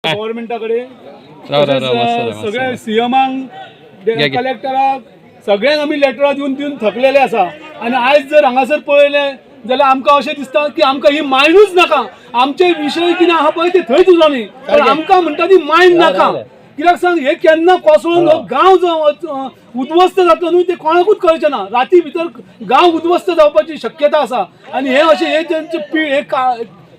गव्हर्नमेंटाकडे सगळ्या सीएमांक कलेक्टराक सगळ्यांक आमी लेटरां दिवन थकलेले आसा आनी आयज जर हांगासर पळयलें जाल्यार आमकां अशें दिसता की आमकां ही मायनूच नाका. आमचे विशय कितें आहा पळय ते थंयच उरनी पण आमकां म्हणटा ती मायन नाका. कित्याक सांग हे केन्ना कोसळून गांव जो उद्ध्वस्त जातलो न्हू ते कोणाकूच कळचें ना. राती भितर गांव उद्ध्वस्त जावपाची शक्यता आसा आनी हे अशें हे तेंचे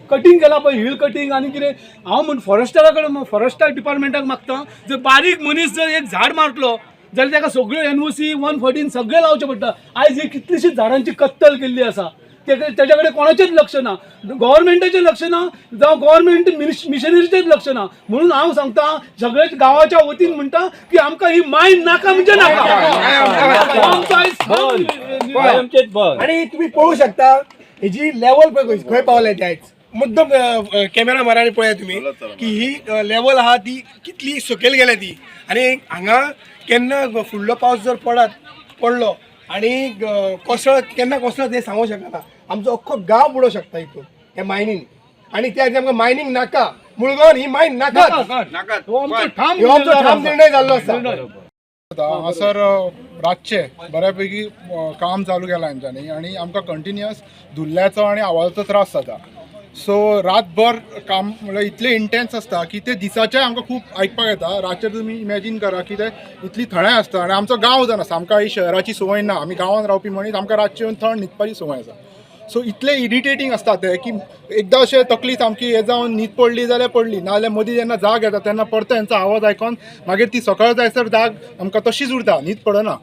कटिंग केला पळय हिल कटिंग आनी कितें हांव म्हण फॉरेस्टरा कडेन फॉरेस्टर डिपार्टमेंटाक मागता जर बारीक मनीस जर एक झाड मारतलो जाल्यार ताका सगळ्यो NOC 114 सगळें लावचें पडटा. आयज ही कितलीशीच झाडांची कत्तल केल्ली आसा तेच्या कडेन कोणाचेंच लक्ष ना. गव्हर्नमेंटाचें लक्ष ना जावं गव्हर्नमेंट मिशनरीचेंच लक्ष ना. म्हणून हांव सांगता सगळे गांवाच्या वतीन म्हणटा की आमकां ही मायन नाका म्हणजे नाका. आणि तुम्ही पळोवंक शकता हेजी लेवल पळय खंय पावल्या ते आयज मुद्दम कॅमेरा मारांनी पळया तुम्ही की ही लेवल आहा ती कितली सकयल गेल्या ती. आनी हांगा केन्ना फुडलो पावस जर पडलो आणि केन्ना कोसळत ते सांगूंक शकना. आमचो अख्खो गांव बुडोवंक शकता हितून हे मायनींग आनी त्या आमकां मायनींग नाका. मुळगांवान ही मायन नाका. हो आमचो ठाम निर्णय जाल्लो आसा. हांगासर रातचे बऱ्यापैकी काम चालू केलां हेंच्यांनी आनी आमकां कंटिन्युअस धुल्ल्याचो आनी आवाजाचो त्रास जाता. सो रातभर काम म्हळ्यार इतलें इंटेन्स आसता की ते दिसाचें आमकां खूब आयकपाक येता. रातचे तुमी इमॅजीन करा की ते इतली थंडाय आसता आनी आमचो गांव जावन आसा. आमकां ही शहराची संवय ना. आमी गांवांत रावपी मनीस आमकां रातचे येवन थंड न्हिदपाची संवय आसा. सो इतलें इरिटेटींग आसता तें की एकदां अशें तकली सामकी हें जावन न्हीद पडली जाल्यार पडली नाजाल्यार मदीं जेन्ना जाग येता तेन्ना परतो हेंचो आवाज आयकून मागीर ती सकाळ जायसर जाग आमकां तशीच उरता न्हीद पडना.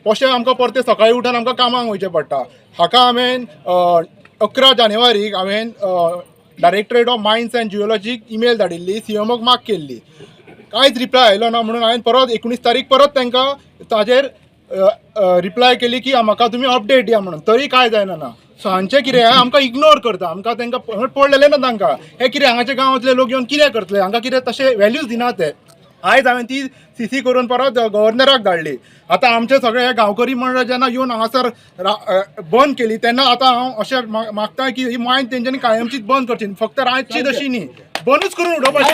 अशें आमकां परते सकाळीं उठून आमकां कामाक वयचें पडटा. हाका हांवें 11 जानेवारीक हांवें डायरेक्टरेट ऑफ मायन्स अँड जिओलॉजीक ईमेल धाडिल्ली. CMOक माग केल्ली. कांयच रिप्लाय आयलो ना म्हणून हांवें परत 19 तारीख परत तांकां ताजेर रिप्लाय केली की म्हाका तुमी अपडेट दिया म्हणून. तरी कांय जायना ना. सो हांचे कितें आमकां इग्नोर करता. आमकां तांकां पडलेलें ना तांकां हे कितें हांगाच्या गांवांतले लोक येवन कितें करतले हांकां कितें तशें व्हॅल्यूज दिना ते. आयज हांवें ती CC करून परत गव्हर्नराक धाडली. आतां आमचे सगळे हे गांवकरी मंडळ जेन्ना येवन हांगासर बंद केली तेन्ना आतां हांव अशें मागता की ही मायन तेंच्यांनी कायमचीच बंद करची. फक्त रातचीच अशी न्ही बंदूच करून उडोवपाची.